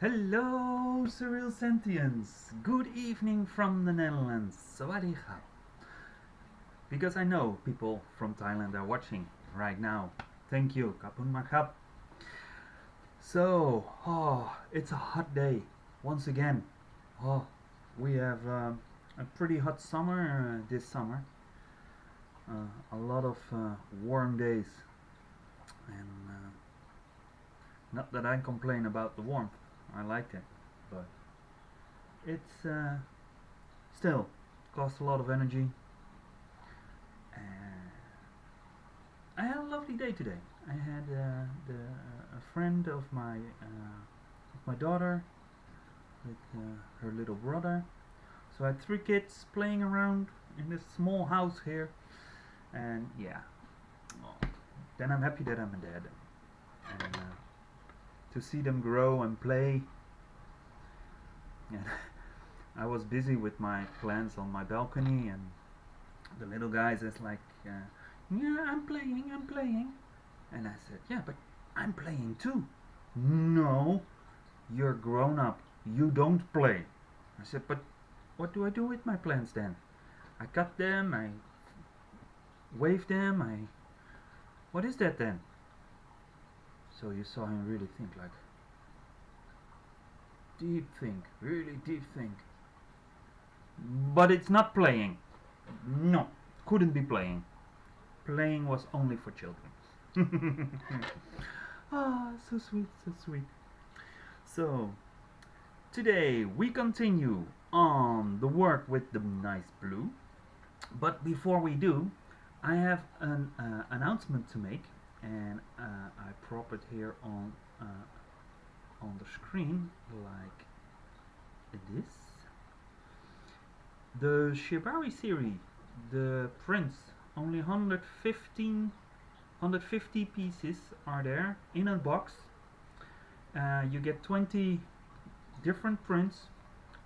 Hello, surreal sentients. Good evening from the Netherlands. Sawadee khap. Because I know people from Thailand are watching right now. Thank you. Kapun makhap. So, it's a hot day once again. Oh, we have a pretty hot summer this summer. A lot of warm days, and not that I complain about the warmth. I like it, but it's still costs a lot of energy. And I had a lovely day today. I had a friend of my daughter with her little brother. So I had three kids playing around in this small house here, and yeah. Well, then I'm happy that I'm a dad, and to see them grow and play. And I was busy with my plants on my balcony, and the little guys is like, yeah, I'm playing. And I said, yeah, but I'm playing too. No, you're grown up. You don't play. I said, but what do I do with my plants then? I cut them, I wave them, what is that then? So you saw him really think, like, deep think, really deep think. But it's not playing. No, couldn't be playing. Playing was only for children. Ah, so sweet, so sweet. So, today we continue on the work with the nice blue. But before we do, I have an announcement to make, and I prop it here on the screen like this. The Shibari series, the prints, only 150 pieces are there in a box. You get 20 different prints,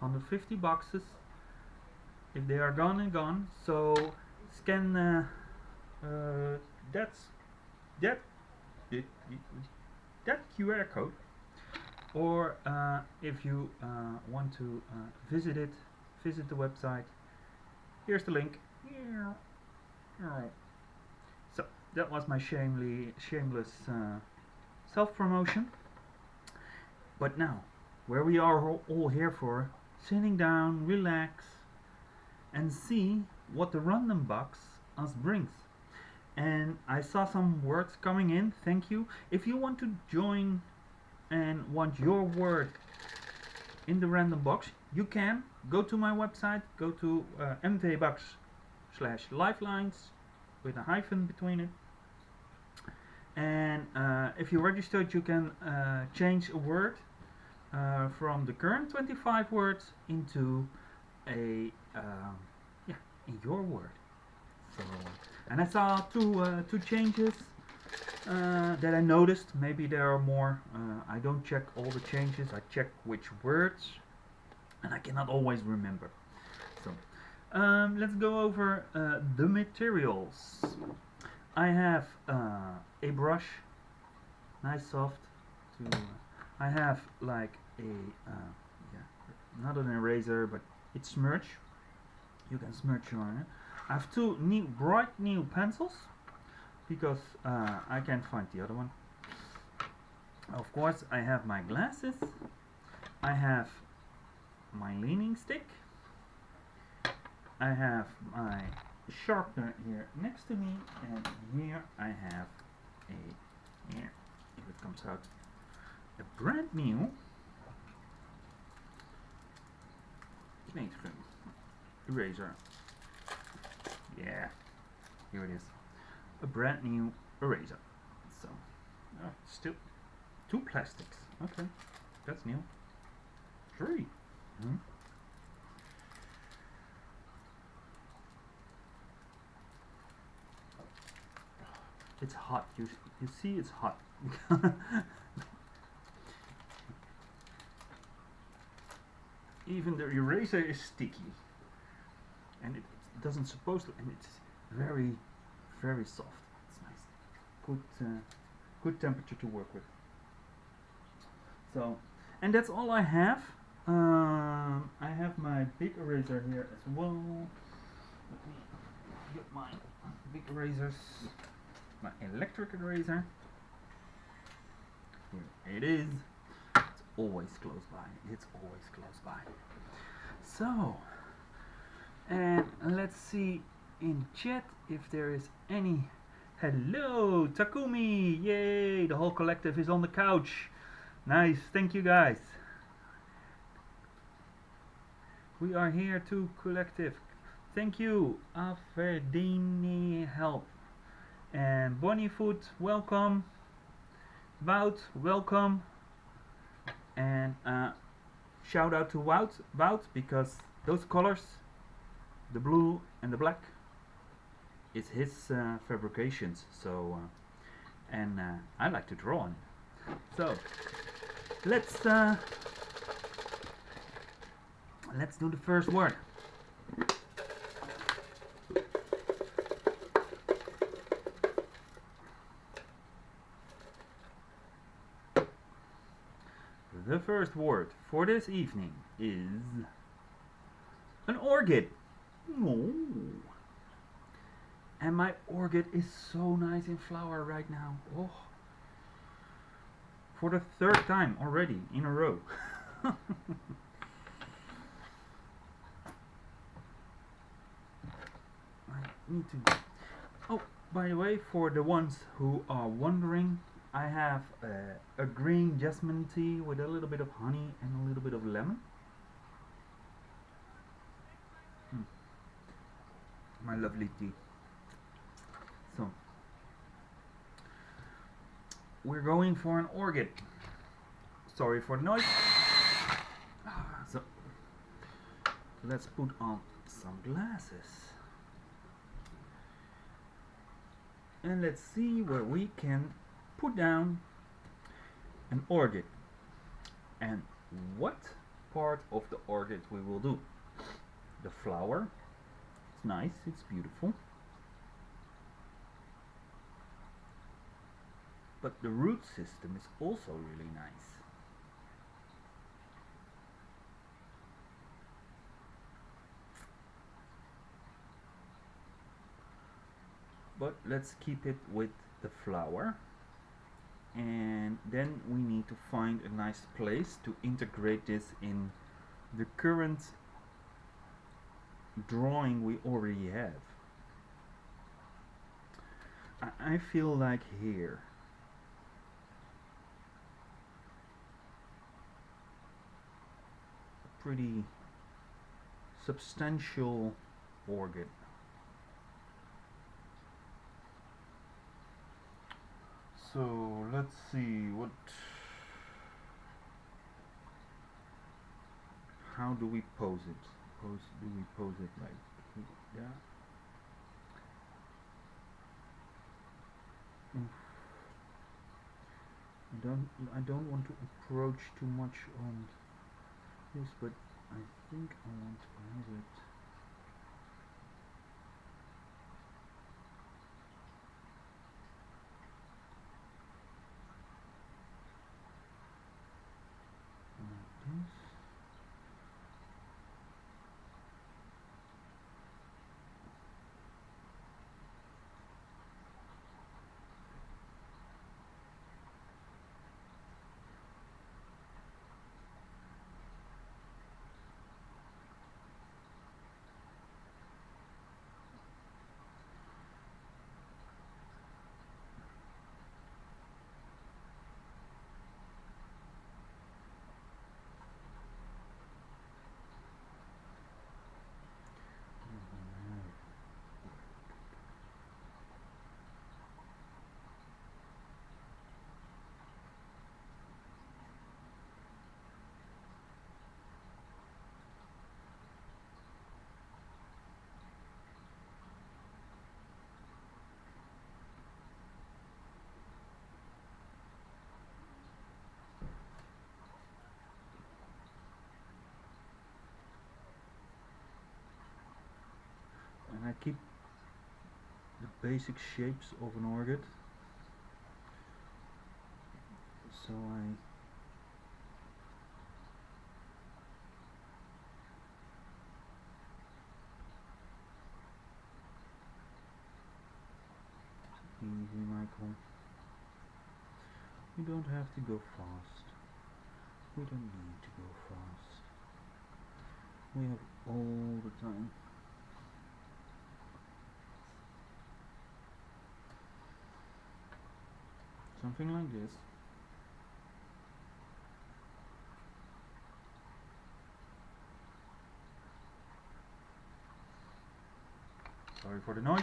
150 boxes. If they are gone and gone, so scan that's that that QR code, or if you want to visit the website. Here's the link. So that was my shameless self-promotion. But now, where we are all here for, sitting down, relax, and see what the random box us brings. And I saw some words coming in. Thank you. If you want to join and want your word in the random box, you can go to my website, go to mvbox/lifelines with a hyphen between it, and if you registered, you can change a word from the current 25 words into a yeah, in your word. So, and I saw two changes that I noticed. Maybe there are more. I don't check all the changes. I check which words, and I cannot always remember. So let's go over the materials. I have a brush, nice soft. I have like a yeah, not an eraser, but it's smudge. You can smudge on it. I have two bright new pencils because I can't find the other one. Of course, I have my glasses. I have my leaning stick. I have my sharpener here next to me, and here I have here, if it comes out, a brand new eraser. Yeah, here it is, a brand new eraser. So, still two plastics. Okay, that's new. Three. Hmm. It's hot. You see, it's hot. Even the eraser is sticky, and it doesn't supposed to, and it's very, very soft. It's nice. Good temperature to work with. So, And that's all I have. I have my big eraser here as well. Let me get my big erasers, my electric eraser. Here it is. It's always close by. It's always close by. So, and let's see in chat if there is any. Hello, Takumi! Yay! The whole collective is on the couch. Nice, thank you guys. We are here to collective. Thank you, Averdini Help. And Bonniefoot, welcome. Wout, welcome. And shout out to Wout because those colors, the blue and the black, is his fabrications. So, and I like to draw on it. So, let's do the first word. The first word for this evening is an orchid. Oh. And my orchid is so nice in flower right now. Oh. For the third time already in a row. I need to. Oh, by the way, for the ones who are wondering, I have a green jasmine tea with a little bit of honey and a little bit of lemon. My lovely tea. So, we're going for an orchid. Sorry for the noise. So, let's put on some glasses. And let's see where we can put down an orchid and what part of the orchid we will do. The flower, it's nice, it's beautiful, but the root system is also really nice. But let's keep it with the flower. And then we need to find a nice place to integrate this in the current drawing we already have. I feel like here. A pretty substantial orchid. So let's see how do we pose it? Do we pose it like that? I don't want to approach too much on this, but I think I want to have it. Like this. And I keep the basic shapes of an orchid, so Michael. We don't have to go fast. We don't need to go fast. We have all the time. Something like this. Sorry for the noise.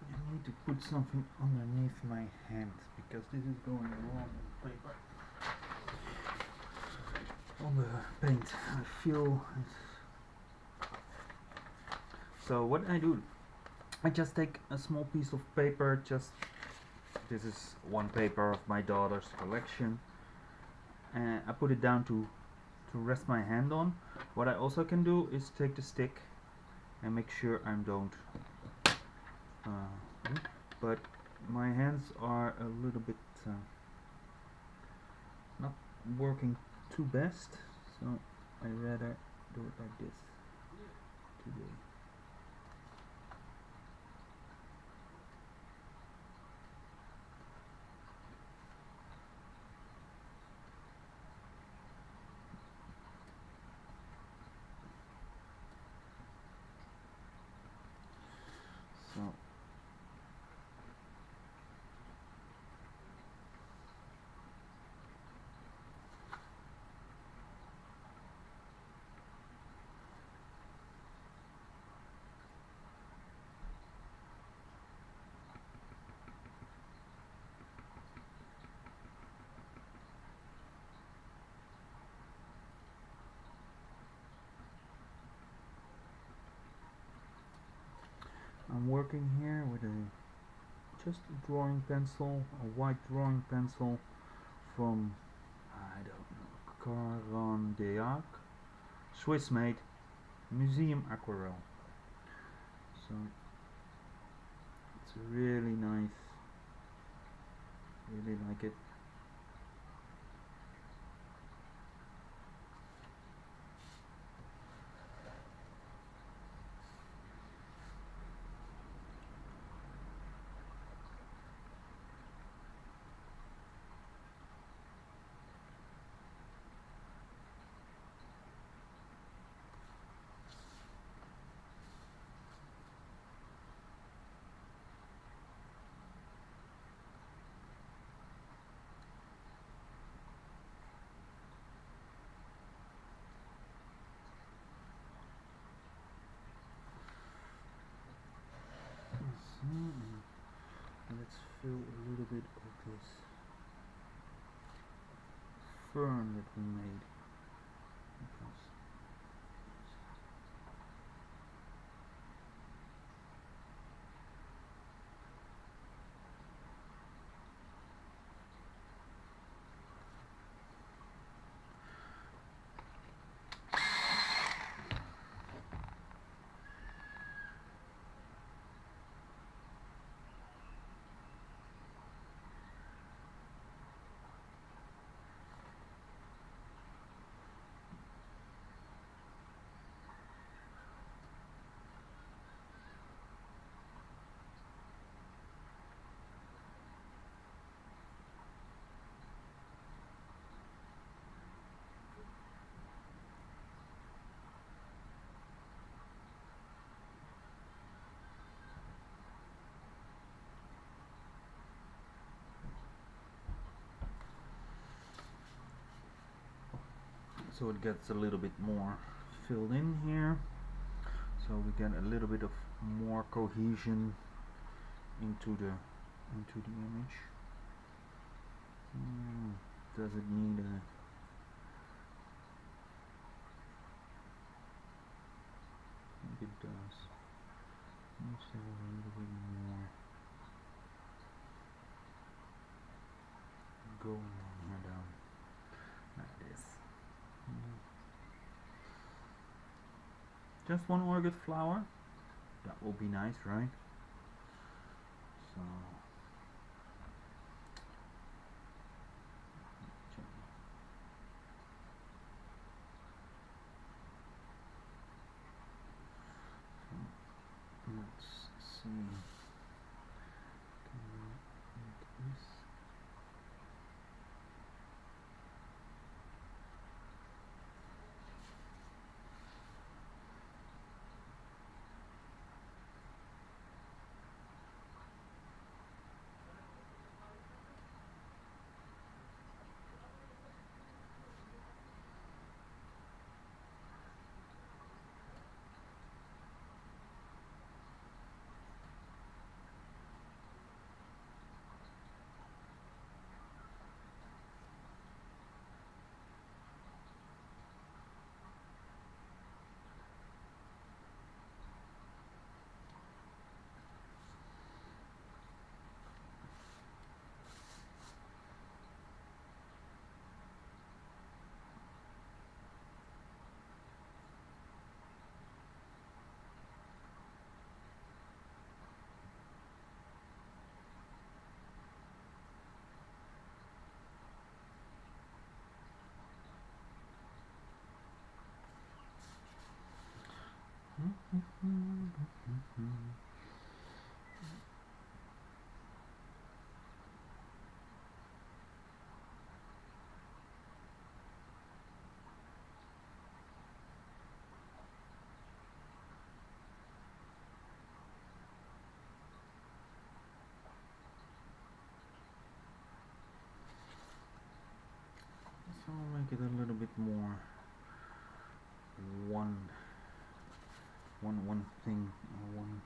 I need to put something underneath my hand because this is going wrong on the paper. On the paint, I feel it's... So what I do, I just take a small piece of paper, this is one paper of my daughter's collection, and I put it down to rest my hand on. What I also can do is take the stick and make sure I don't but my hands are a little bit not working too best, so I rather do it like this today. So I'm working here with just a drawing pencil, a white drawing pencil from, I don't know, Carandiac, Swiss made, museum aquarelle. So it's really nice, really like it. Let's fill a little bit of this fern that we made. so it gets a little bit more filled in here, so we get a little bit of more cohesion into the image. Does it need a I think it does. Let's have a little bit more going on here down like this. Just one orchid flower. That will be nice, right? So let's see. Can we make this? So I'll make it a little bit more one thing, one.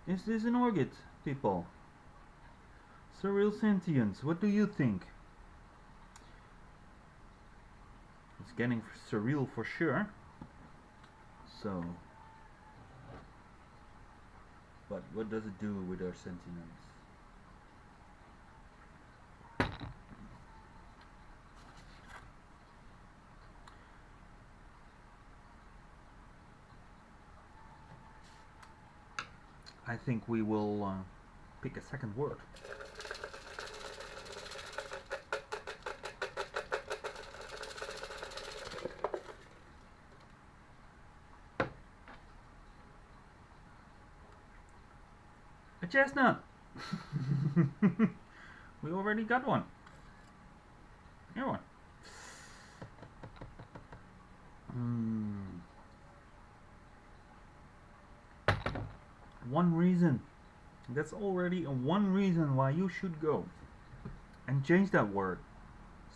Is this an orchid, people? Surreal sentience, what do you think? It's getting surreal for sure. So, but what does it do with our sentience? I think we will pick a second word. A chestnut. We already got one. Here one. One reason. That's already one reason why you should go and change that word,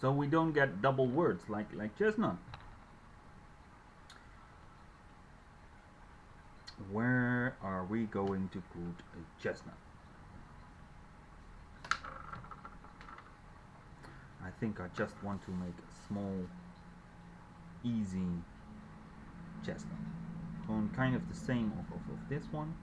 so we don't get double words like chestnut. Where are we going to put a chestnut? I think I just want to make a small, easy chestnut. On kind of the same of this one.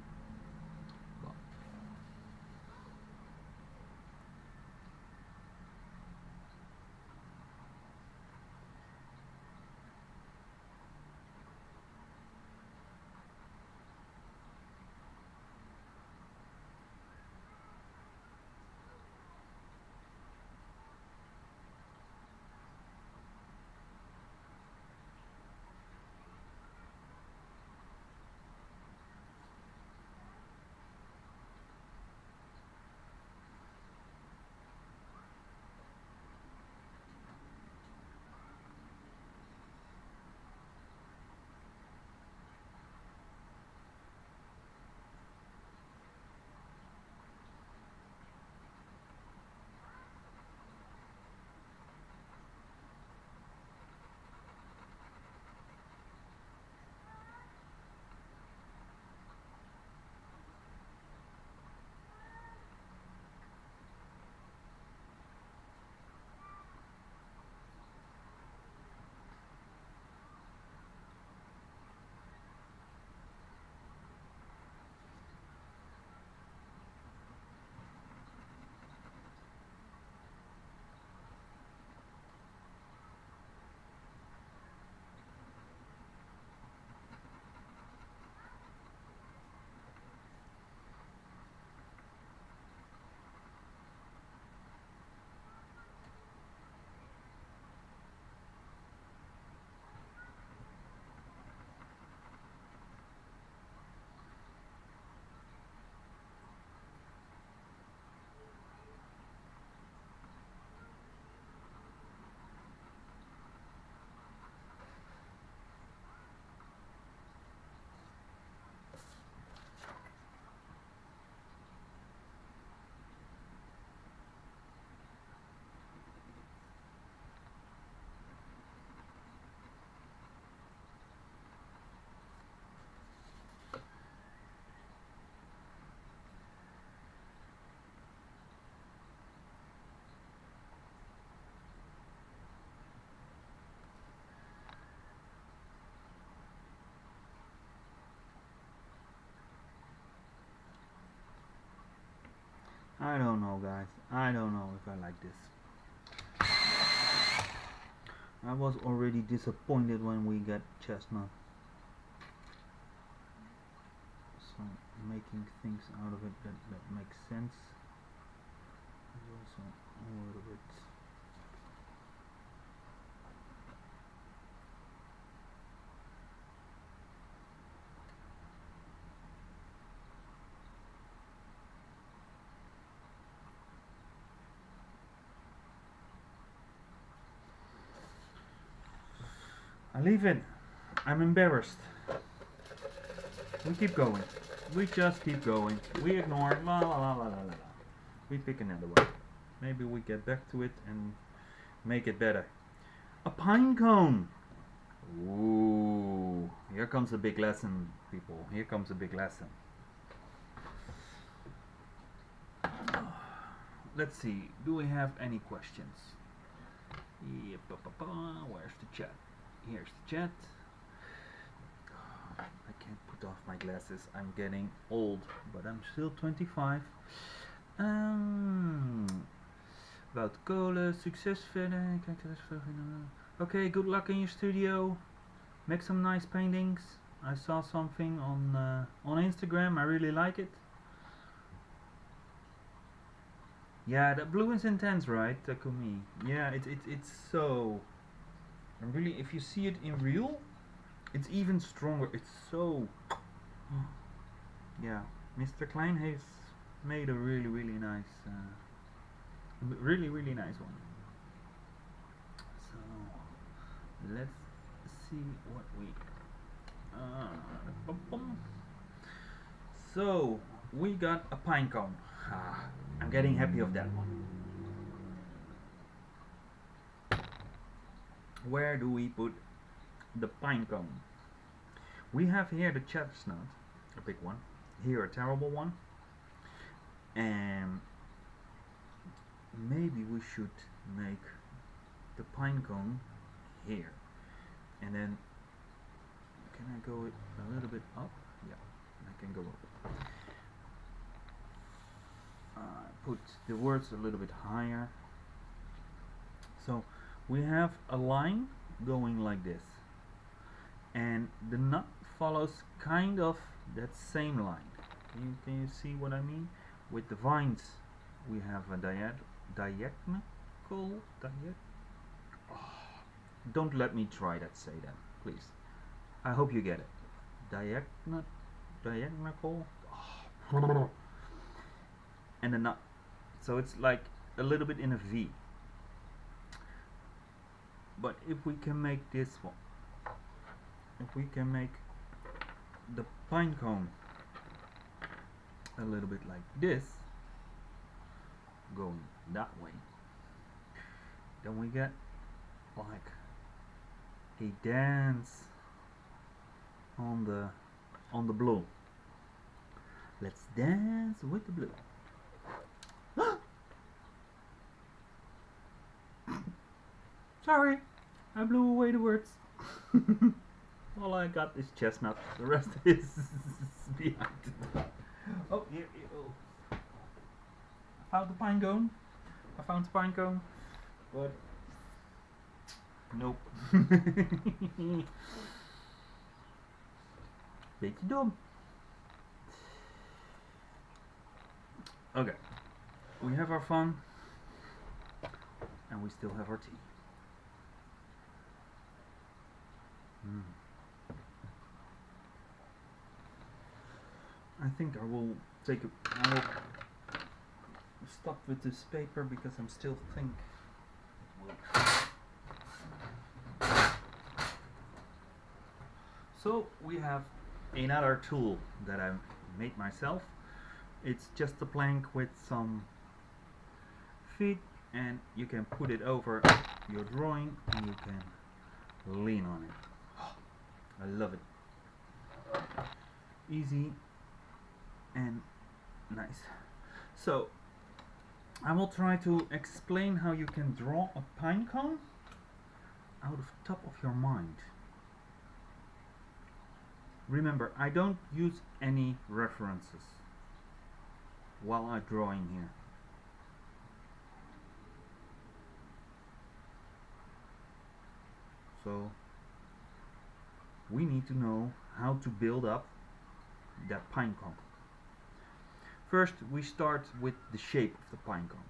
I don't know, guys. I don't know if I like this. I was already disappointed when we got chestnut. So making things out of it that makes sense is also a little bit. I leave it. I'm embarrassed. We keep going. We just keep going. We ignore. La la la la la la. We pick another one. Maybe we get back to it and make it better. A pine cone. Ooh, here comes a big lesson, people. Here comes a big lesson. Let's see. Do we have any questions? Yep, where's the chat? Here's the chat. I can't put off my glasses. I'm getting old, but I'm still 25. About kolen, succes verder. Okay, good luck in your studio. Make some nice paintings. I saw something on Instagram. I really like it. Yeah, the blue is intense, right, Takumi? Yeah, it's so. And really, if you see it in real, it's even stronger. It's so. Yeah, Mr. Klein has made a really nice, really nice one. So let's see what we. So we got a pine cone. I'm getting happy of that one. Where do we put the pine cone? We have here the chestnut, a big one. Here a terrible one. And maybe we should make the pine cone here. And then can I go a little bit up? Yeah, I can go up. Put the words a little bit higher. So we have a line going like this, and the nut follows kind of that same line. Can you see what I mean? With the vines, we have a diagonal. Don't let me try that. Say that, please. I hope you get it. Diagonal. And a nut. So it's like a little bit in a V. But if we can make this one, if we can make the pine cone a little bit like this, going that way, then we get like a dance on the blue. Let's dance with the blue. Sorry, I blew away the words. All I got is chestnut. The rest is behind. Oh, here. Oh. I found the pine cone. But nope. Beetje dom. Okay. We have our fun. And we still have our tea. I think I will stop with this paper because I'm still think. So we have another tool that I made myself. It's just a plank with some feet, and you can put it over your drawing and you can lean on it. I love it. Easy and nice. So I will try to explain how you can draw a pine cone out of top of your mind. Remember, I don't use any references while I'm drawing here. So we need to know how to build up that pine cone. First, we start with the shape of the pine cone.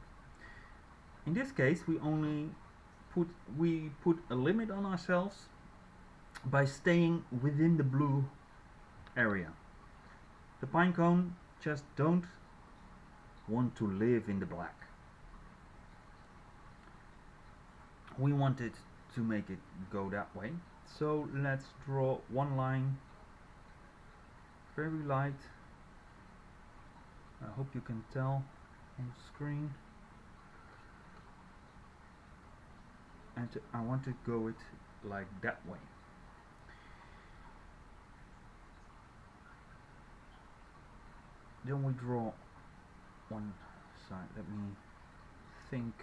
In this case, we put a limit on ourselves by staying within the blue area. The pine cone just don't want to live in the black. We want it to make it go that way. So let's draw one line, very light. I hope you can tell on the screen. And I want to go it like that way. Then we draw one side. Let me think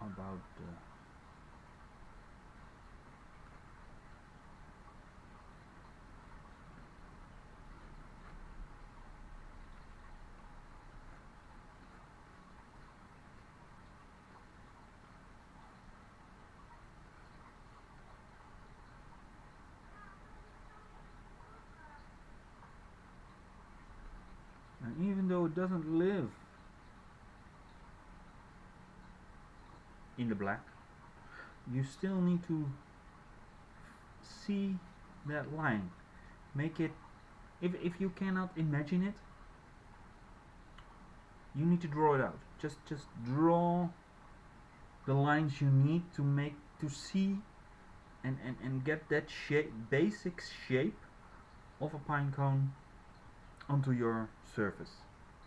about the and even though it doesn't live in the black, you still need to see that line. Make it, if you cannot imagine it, you need to draw it out. Just draw the lines you need to see and get that basic shape of a pine cone onto your surface.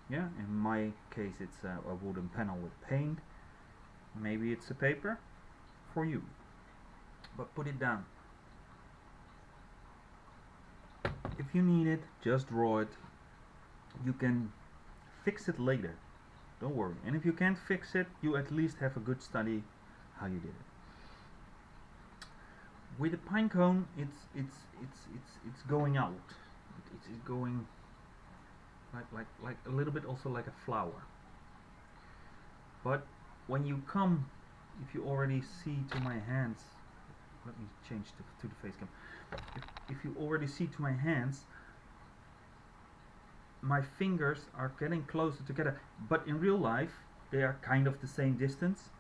Yeah, in my case it's a wooden panel with paint. Maybe it's a paper for you, but put it down. If you need it, just draw it. You can fix it later, don't worry. And if you can't fix it, you at least have a good study how you did it. With a pine cone, it's going out. It's going like a little bit also like a flower. But when you come, if you already see to my hands, let me change to the face cam. If you already see to my hands, my fingers are getting closer together, but in real life they are kind of the same distance.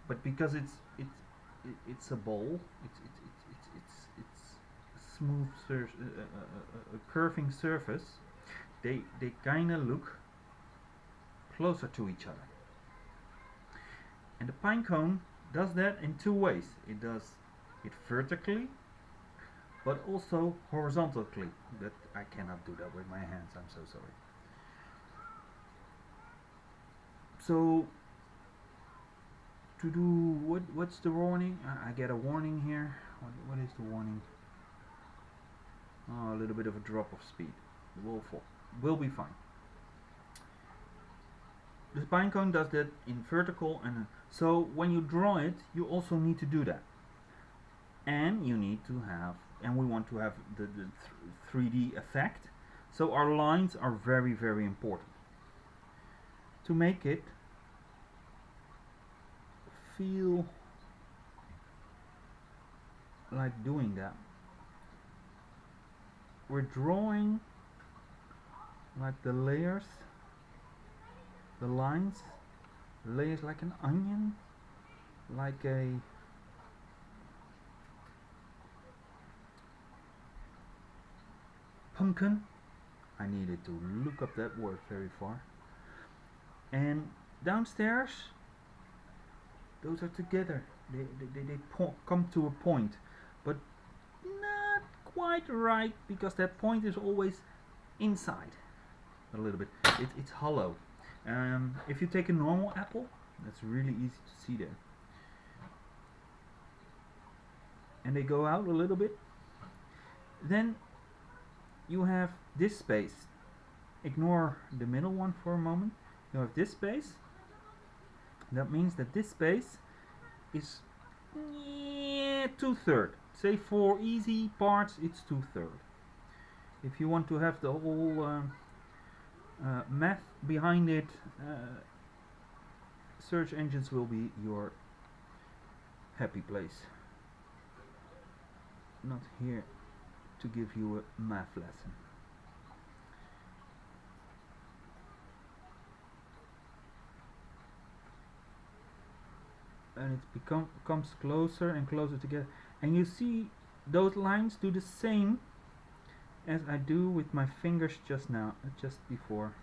But because it's a ball, it's a smooth a curving surface, they kind of look closer to each other. And the pine cone does that in two ways. It does it vertically, but also horizontally. That I cannot do that with my hands, I'm so sorry. So to do what's the warning? I get a warning here. What is the warning? Oh, a little bit of a drop of speed. Will be fine. The pine cone does that in vertical, and so when you draw it, you also need to do that. And you need to have, and we want to have the 3D effect. So our lines are very, very important. To make it feel like doing that, we're drawing like the layers, the lines, layers like an onion, like a pumpkin. I needed to look up that word very far. And downstairs, those are together. They come to a point, but not quite right, because that point is always inside a little bit. It's hollow. If you take a normal apple, that's really easy to see there. And they go out a little bit. Then you have this space. Ignore the middle one for a moment. You have this space. That means that this space is 2/3. Say for easy parts, it's 2/3. If you want to have the whole math behind it, search engines will be your happy place. Not here to give you a math lesson. And it comes closer and closer together, and you see those lines do the same as I do with my fingers just now, just before.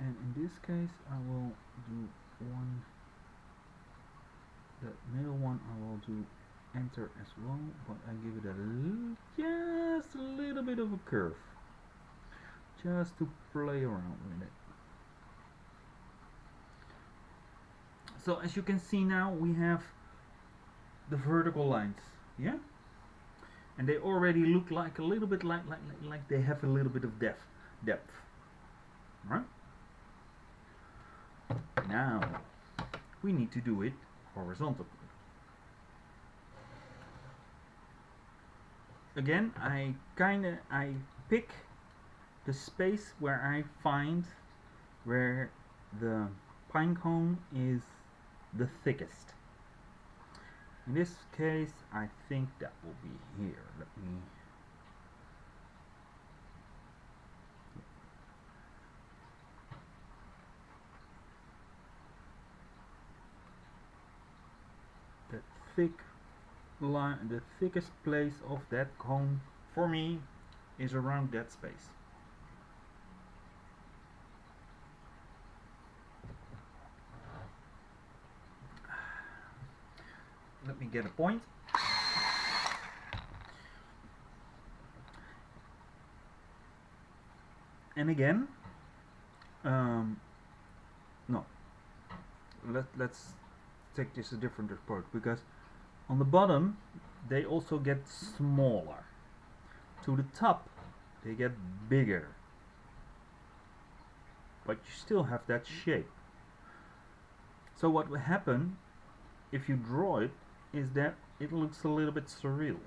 And in this case I will do one, the middle one I will do enter as well, but I give it just a little bit of a curve, just to play around with it. So as you can see now we have the vertical lines, yeah, and they already look like a little bit like they have a little bit of depth, right? Now we need to do it horizontal. Again, I pick the space where I find where the pine cone is the thickest. In this case, I think that will be here. Let me. The thick line, the thickest place of that cone for me is around that space. Let me get a point. And again, no, let's take this a different approach, because on the bottom they also get smaller. To the top they get bigger, but you still have that shape. So what will happen if you draw it is that it looks a little bit surreal.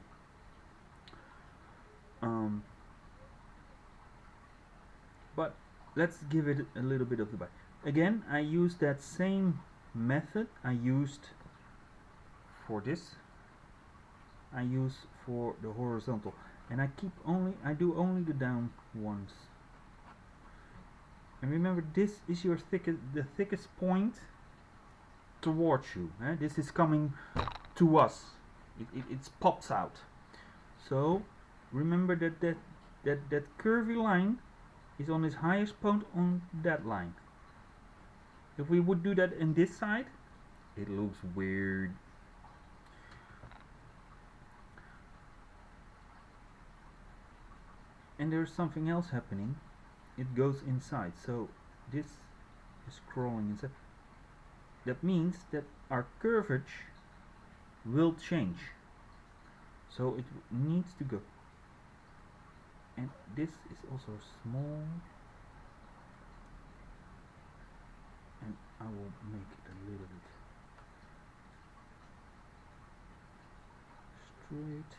But let's give it a little bit of the bite. Again, I use that same method I used for this. I use for the horizontal, and I do only the down ones. And remember, this is your the thickest point towards you. This is coming to us. It pops out. So remember that curvy line is on its highest point on that line. If we would do that in this side, it looks weird. And there's something else happening. It goes inside, so this is crawling inside. That means that our curvature will change, so it needs to go. And this is also small, and I will make it a little bit straight.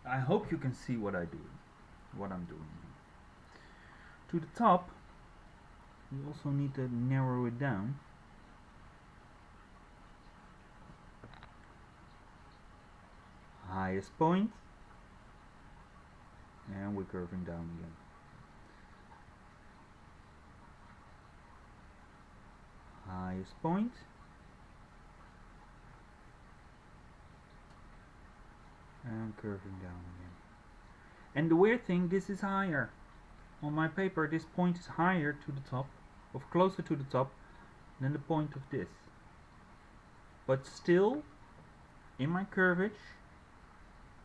I hope you can see what I'm doing. To the top, we also need to narrow it down. Highest point, and we're curving down again. Highest point, I'm curving down again. And the weird thing, this is higher. On my paper this point is higher to the top, or closer to the top, than the point of this. But still, in my curvage,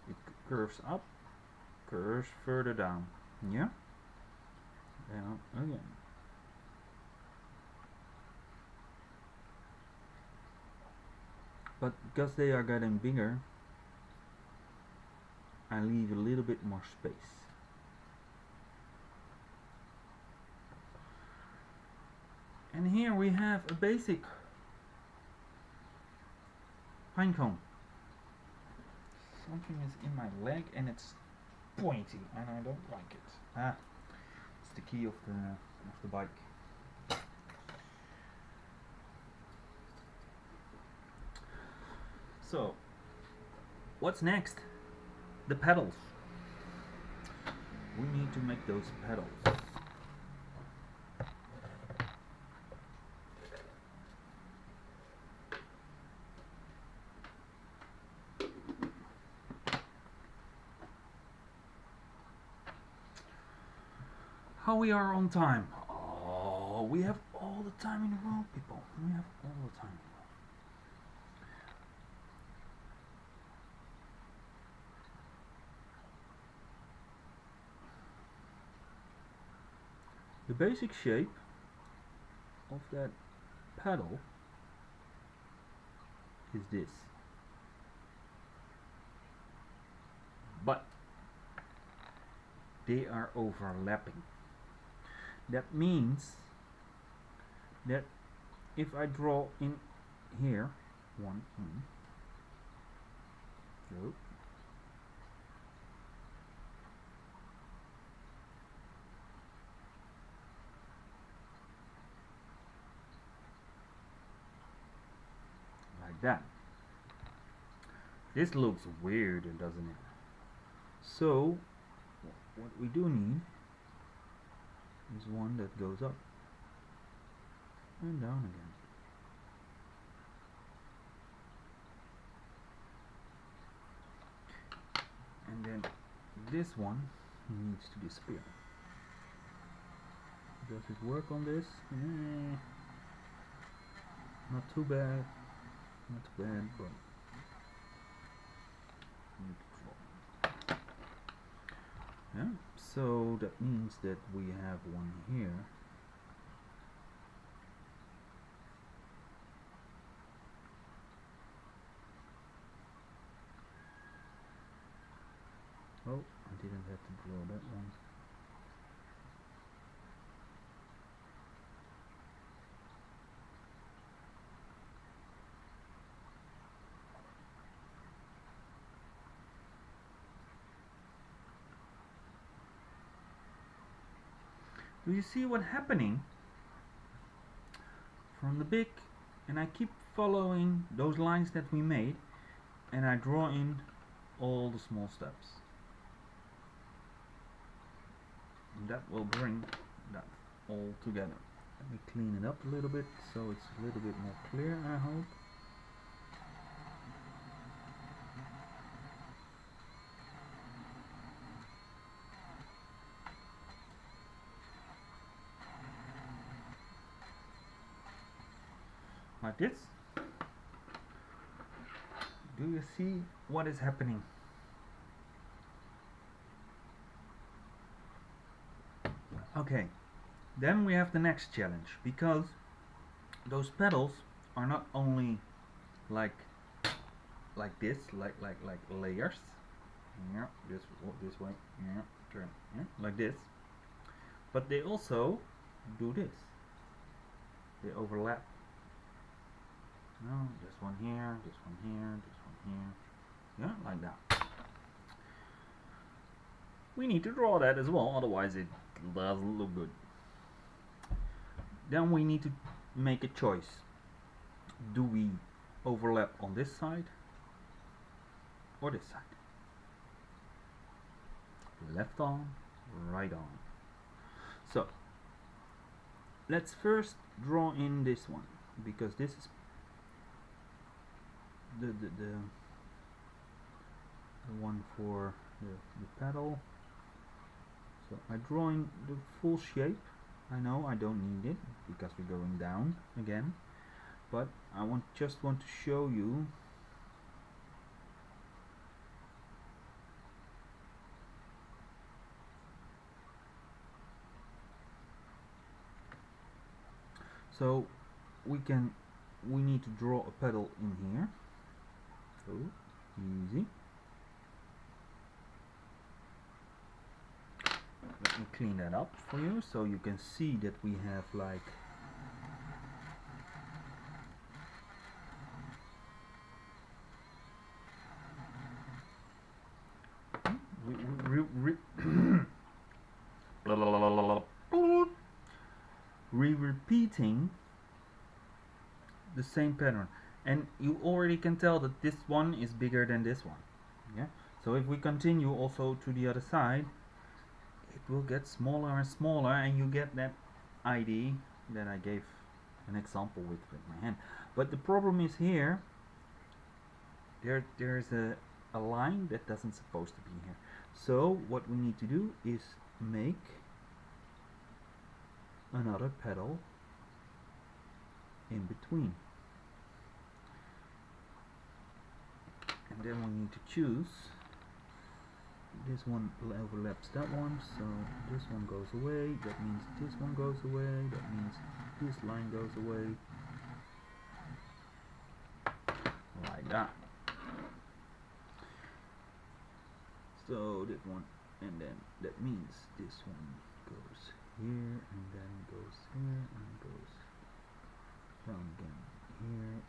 it curves up, curves further down. Yeah? Down again. But because they are getting bigger, I leave a little bit more space. And here we have a basic pine cone. Something is in my leg and it's pointy and I don't like it. Ah, it's the key of the bike. So, what's next? The pedals. We need to make those pedals. How we are on time? Oh, we have all the time in the world, people. We have all the time in the world. The basic shape of that pedal is this. But they are overlapping. That means that if I draw in here, one in, go, like that. This looks weird, doesn't it? So what we do need is one that goes up and down again. And then this one needs to disappear. Does it work on this? Not too bad. Not too bad, but need to draw. Yeah, so that means that we have one here. Oh, I didn't have to draw that one. Do you see what's happening? From the big, and I keep following those lines that we made, and I draw in all the small steps. And that will bring that all together. Let me clean it up a little bit so it's a little bit more clear, I hope. Like this. Do you see what is happening? Okay, then we have the next challenge, because those pedals are not only like this, like layers. Yeah, this way. Yeah, turn. Yeah, like this. But they also do this. They overlap. No, this one here, this one here, this one here. Yeah, like that. We need to draw that as well, otherwise it doesn't look good. Then we need to make a choice. Do we overlap on this side or this side? Left on, right on. So let's first draw in this one, because this is the one for the pedal. So I'm drawing the full shape. I know I don't need it because we're going down again, but I just want to show you so we need to draw a pedal in here. So easy. Let me clean that up for you so you can see that we have like repeating the same pattern, and you already can tell that this one is bigger than this one. Yeah. So if we continue also to the other side, it will get smaller and smaller, and you get that ID that I gave an example with my hand. But the problem is here, there's a line that doesn't supposed to be here. So what we need to do is make another pedal in between, and then we need to choose. This one overlaps that one, so this one goes away, that means this one goes away, that means this line goes away, like that. So that one, and then that means this one goes here, and then goes here, and goes down again here.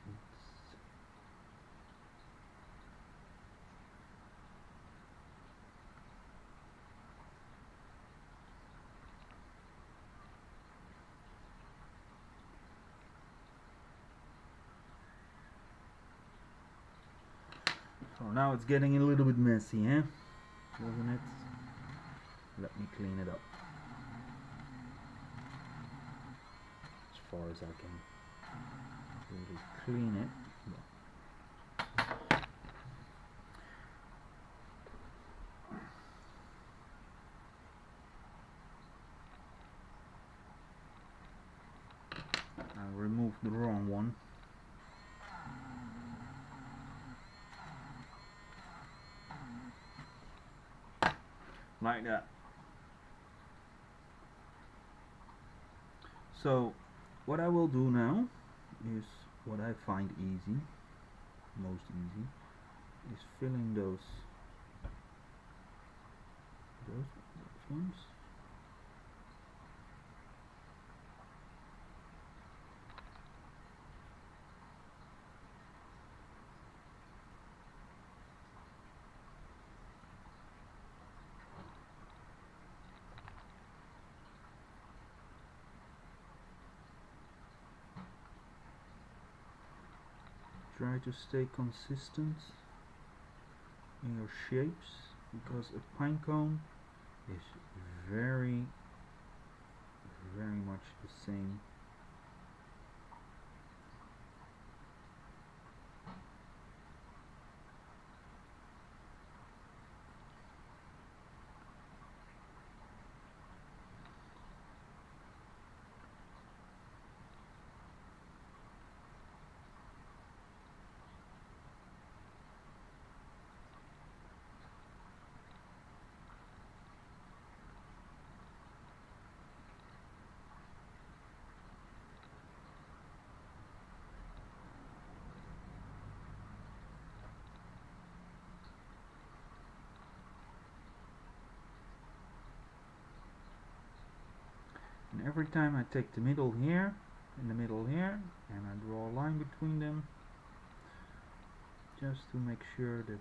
So now it's getting a little bit messy, eh? Doesn't it? Let me clean it up as far as I can really clean it. I removed the wrong one. Like that. So what I will do now is what I find easy, most easy, is filling those ones. Try to stay consistent in your shapes, because a pine cone is very much the same. And every time I take the middle here, in the middle here, and I draw a line between them, just to make sure that it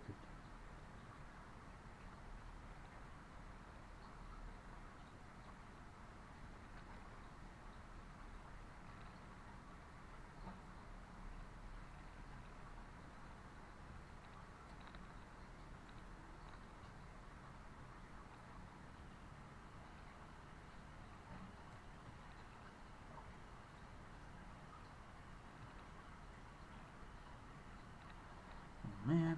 man,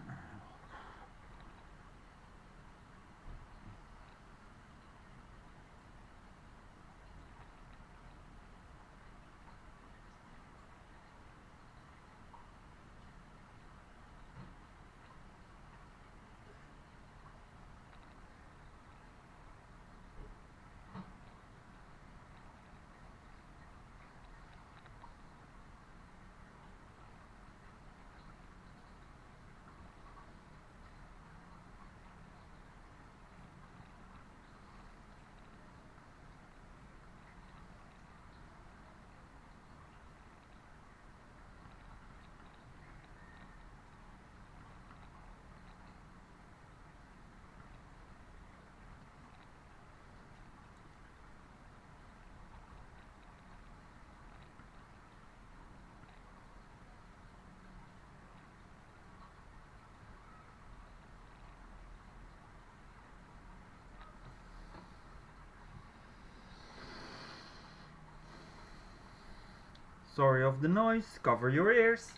Sorry of the noise, cover your ears.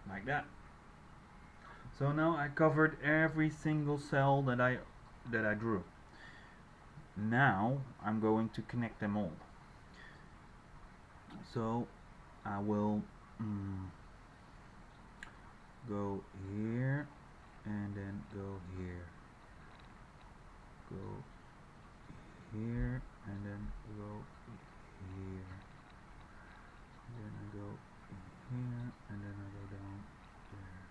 Like that. So now I covered every single cell that I drew. Now I'm going to connect them all. So I will go here and then go here. Go here and then go here. And then I go here and then I go down there.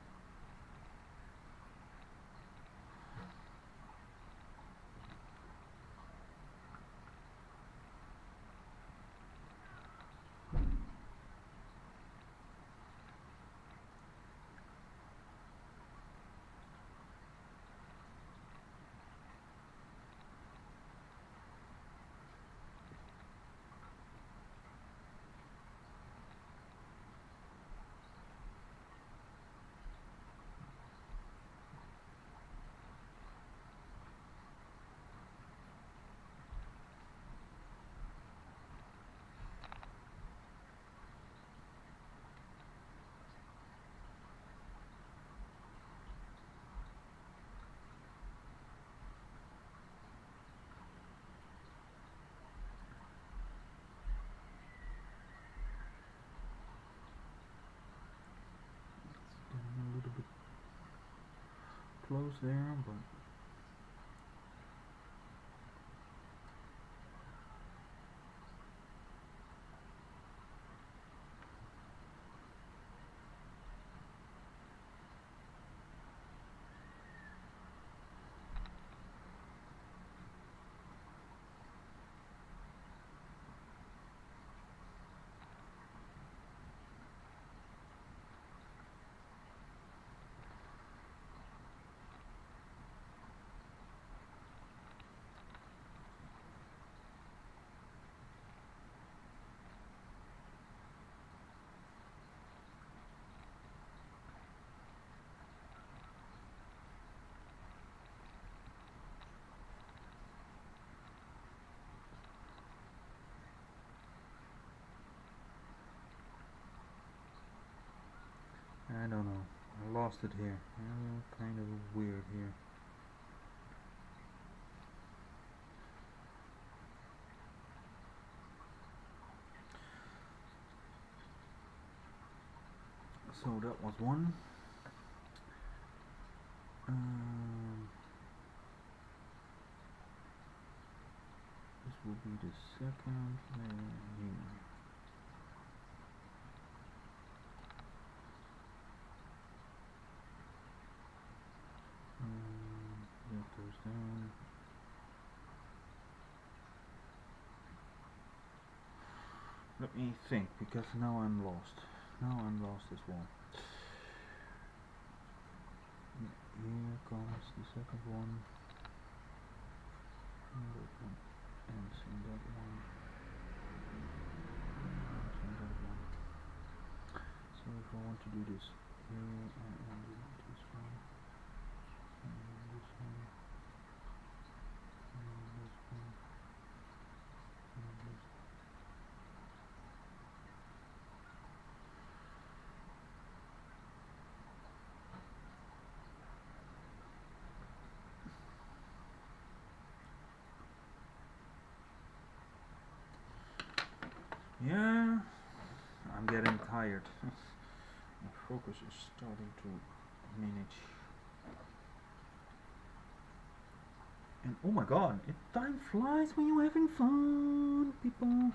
A little bit close there, but I don't know. I lost it here. Kind of weird here. So that was one. This will be the second layer here. That goes down. Let me think, because now I'm lost. Now I'm lost as well. Here comes the second one. And that one ends in that one. Ends in that one. So if I want to do this here, I end it with this one. And this one. And this one. And this one. Yeah, I'm getting tired. My focus is starting to diminish. And oh my god, time flies when you're having fun, people.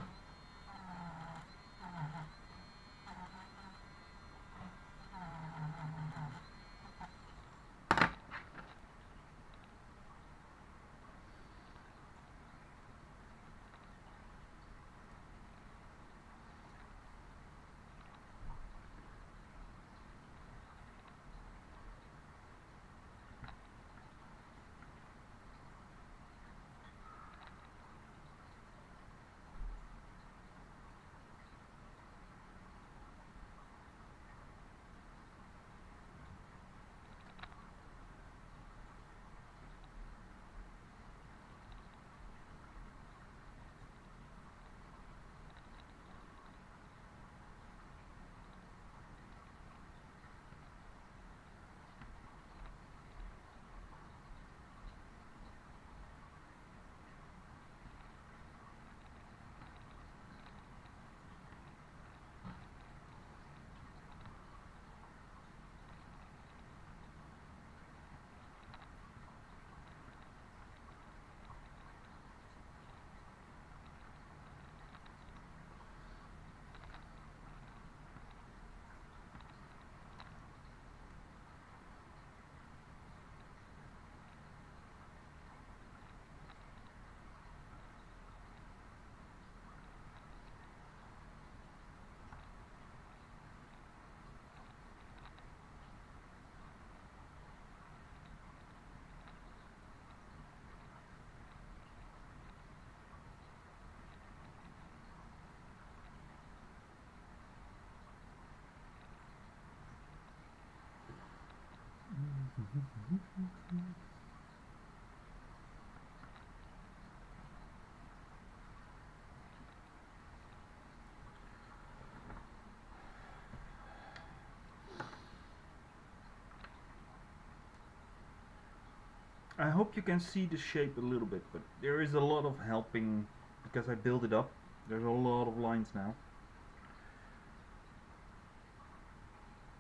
I hope you can see the shape a little bit, but there is a lot of helping because I build it up. There's a lot of lines now.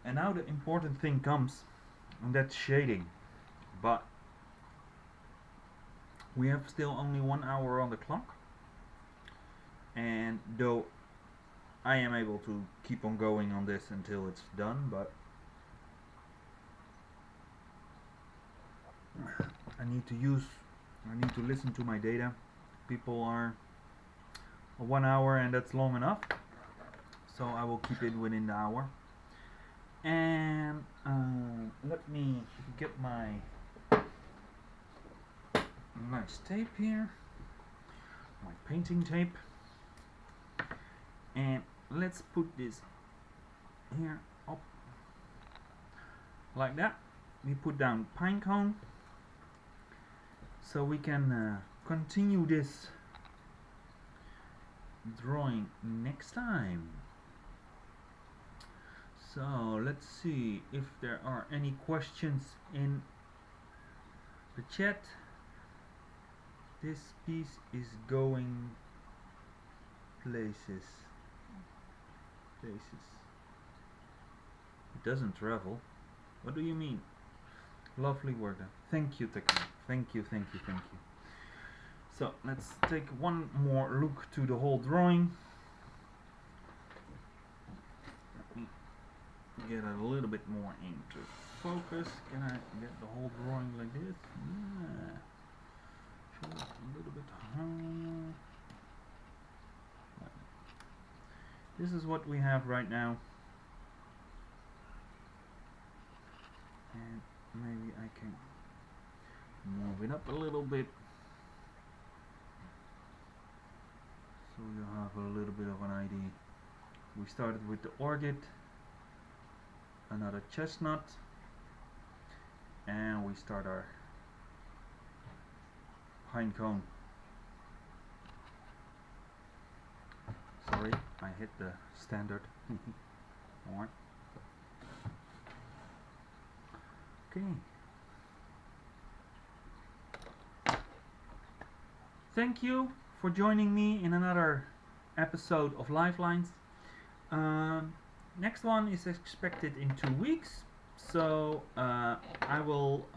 And now the important thing comes, and that's shading. But we have still only 1 hour on the clock, and though I am able to keep on going on this until it's done, but I need to listen to my data. People are 1 hour and that's long enough, so I will keep it within the hour. And let me get my nice tape here, my painting tape, and let's put this here up like that. We put down pine cone so we can continue this drawing next time. So let's see if there are any questions in the chat. This piece is going places. It doesn't travel. What do you mean? Lovely work. Thank you, Tekla. Thank you. So let's take one more look to the whole drawing. Let me get a little bit more into focus. Can I get the whole drawing like this? Yeah. Show it a little bit higher. This is what we have right now. And maybe I can move it up a little bit so you have a little bit of an idea. We started with the orchid, another chestnut, and we start our pine cone. Sorry, I hit the standard. Alright. Okay. Thank you for joining me in another episode of Lifelines. Next one is expected in 2 weeks, so I will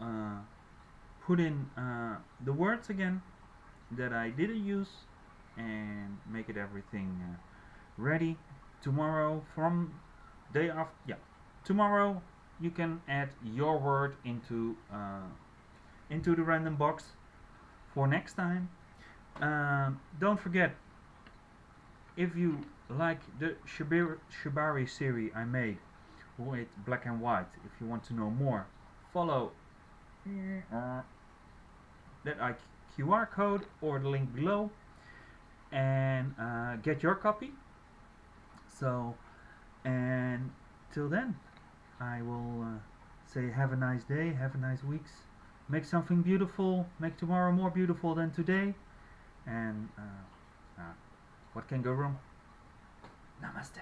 put in the words again that I didn't use and make it everything ready. Tomorrow, from day after, tomorrow you can add your word into the random box for next time. Don't forget, if you like the Shibari series I made with black and white, if you want to know more, follow that QR code or the link below and get your copy. So, and till then, I will say have a nice day, have a nice week, make something beautiful, make tomorrow more beautiful than today, and what can go wrong? Namaste.